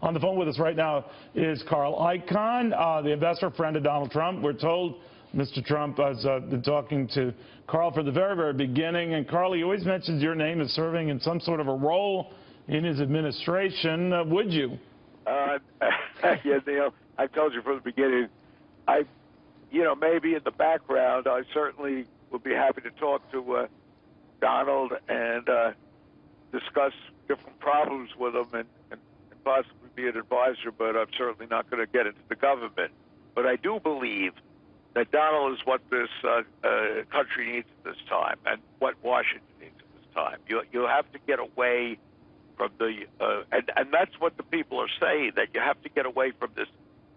On the phone with us right now is Carl Icahn, the investor friend of Donald Trump. We're told Mr. Trump has been talking to Carl from the very, very beginning. And Carl, he always mentions your name as serving in some sort of a role in his administration. Would you? Yeah, Neil, I told you from the beginning, maybe in the background, I certainly would be happy to talk to Donald and discuss different problems with him and possibly be an advisor, but I'm certainly not going to get into the government. But I do believe that Donald is what this country needs at this time and what Washington needs at this time. You have to get away from the, and that's what the people are saying, that you have to get away from this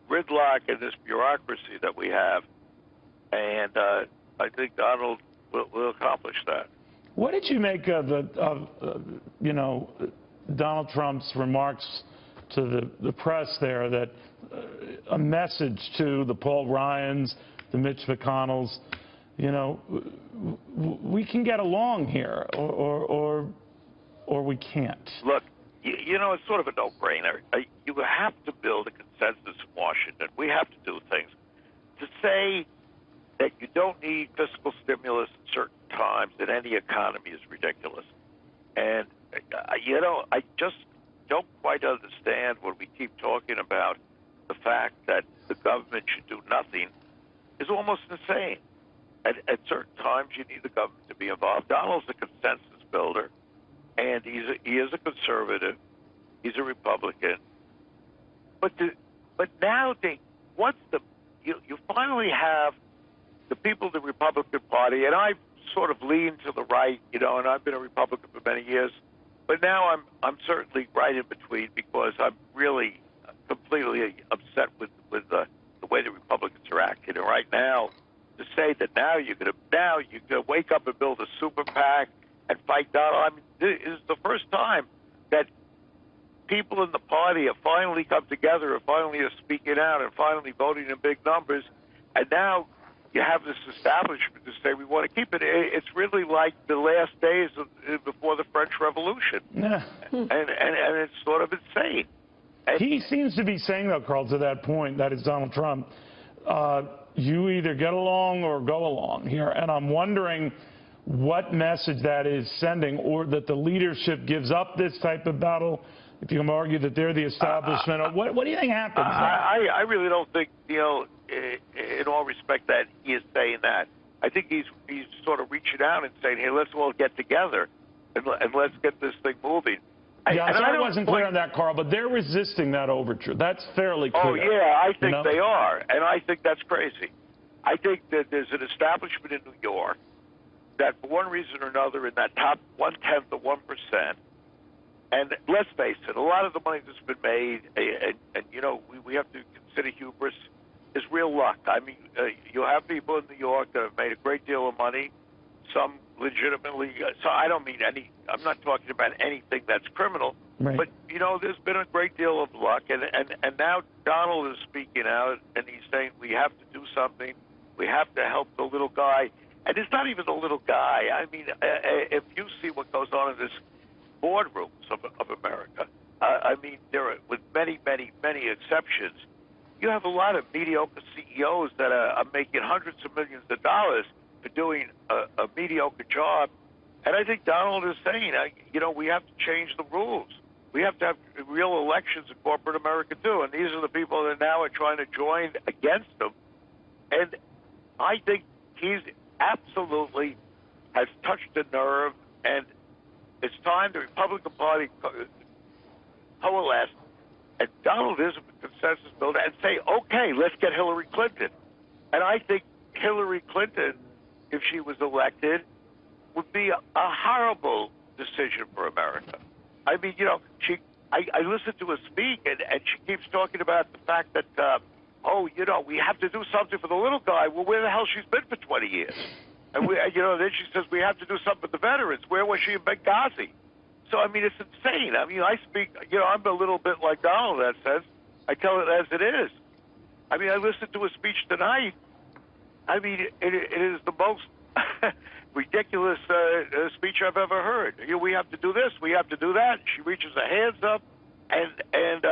gridlock and this bureaucracy that we have. And I think Donald will accomplish that. What did you make of Donald Trump's remarks to the press there, that a message to the Paul Ryans, the Mitch McConnells, we can get along here, or we can't? Look, it's sort of a no-brainer. You have to build a consensus in Washington. We have to do things. To say that you don't need fiscal stimulus at certain times in any economy is ridiculous. And, I just don't quite understand when we keep talking about the fact that the government should do nothing is almost insane. At certain times, you need the government to be involved. Donald's a consensus builder, and he is a conservative. He's a Republican. But now you finally have the people of the Republican Party, and I've sort of leaned to the right, and I've been a Republican for many years. But now I'm certainly right in between, because I'm really completely upset with the way the Republicans are acting. And right now, to say that now you're going to wake up and build a super PAC and fight Donald, this is the first time that people in the party have finally come together and finally are speaking out and finally voting in big numbers. And now you have this establishment to say we want to keep it. It's really like the last days before the French Revolution. Yeah. And it's sort of insane. He seems to be saying, though, Carl, to that point, that is Donald Trump, you either get along or go along here. And I'm wondering what message that is sending, or that the leadership gives up this type of battle. If you can argue that they're the establishment, what do you think happens? I really don't think, in all respect, that he is saying that. I think he's sort of reaching out and saying, hey, let's all get together and let's get this thing moving. I wasn't clear on that, Carl, but they're resisting that overture. That's fairly clear. Oh, yeah, I think they are, and I think that's crazy. I think that there's an establishment in New York that, for one reason or another, in that top 1/10 of 1%, and let's face it, a lot of the money that's been made, and we have to consider hubris, is real luck. I mean, you have people in New York that have made a great deal of money, some legitimately. So I don't mean I'm not talking about anything that's criminal, right. But, there's been a great deal of luck. And now Donald is speaking out, and he's saying we have to do something. We have to help the little guy. And it's not even the little guy. I mean, if you see what goes on in this boardrooms of America, I mean, there are, with many, many, many exceptions, you have a lot of mediocre CEOs that are making hundreds of millions of dollars for doing a mediocre job. And I think Donald is saying, we have to change the rules. We have to have real elections in corporate America, too. And these are the people that now are trying to join against him. And I think he's absolutely has touched a nerve, and it's time the Republican Party coalesce, and Donald is a consensus builder, and say, okay, let's get Hillary Clinton. And I think Hillary Clinton, if she was elected, would be a horrible decision for America. I mean, I listened to her speak, and she keeps talking about the fact that, we have to do something for the little guy. Well, where the hell she's been for 20 years? And then she says we have to do something for the veterans. Where was she in Benghazi? So, I mean, it's insane. I mean, I speak, I'm a little bit like Donald in that sense. I tell it as it is. I mean, I listened to a speech tonight. I mean, it is the most ridiculous speech I've ever heard. We have to do this, we have to do that. She reaches her hands up, and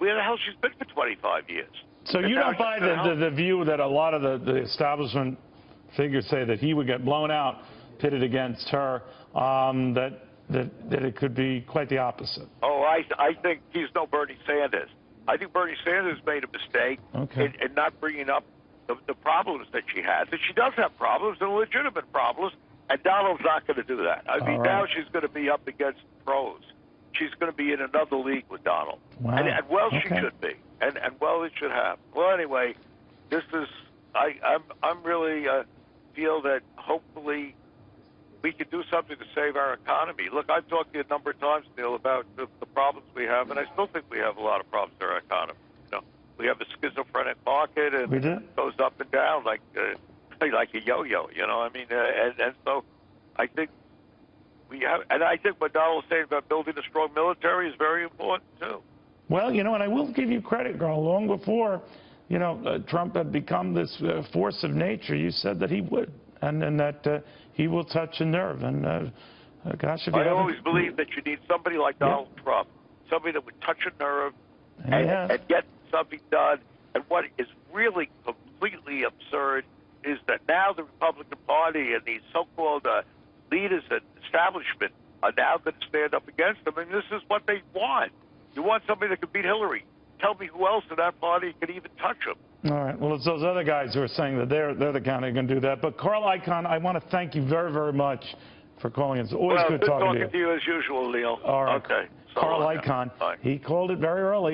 where the hell she's been for 25 years. So you don't buy the view that a lot of the establishment figures say that he would get blown out, pitted against her, that it could be quite the opposite? Oh, I think he's no Bernie Sanders. I think Bernie Sanders made a mistake in not bringing up the problems that she has. And she does have problems, and legitimate problems, and Donald's not going to do that. I mean, now she's going to be up against pros. She's going to be in another league with Donald. Wow. And well, she should be. And well, it should have. Well, anyway, this is, I'm really feel that hopefully we can do something to save our economy. Look, I've talked to you a number of times, Neil, about the problems we have, and I still think we have a lot of problems in our economy. You know, we have a schizophrenic market, and it goes up and down like a yo-yo. You know, I mean, and so I think we have, and I think what Donald was saying about building a strong military is very important too. Well, you know, and I will give you credit, Carl. Long before, you know, Trump had become this force of nature, you said that he would, and that he will touch a nerve. And gosh, if you I always believe that you need somebody like Donald Trump, somebody that would touch a nerve and get something done. And what is really completely absurd is that now the Republican Party and these so-called leaders and establishment are now going to stand up against them, and this is what they want. You want somebody that can beat Hillary. Tell me who else in that party can even touch them. All right. Well, it's those other guys who are saying that they're the kind that can do that. But Carl Icahn, I want to thank you very, very much for calling. It's always good talking to you. Talking to you as usual, Neil. All right. Okay. Carl Icahn, he called it very early.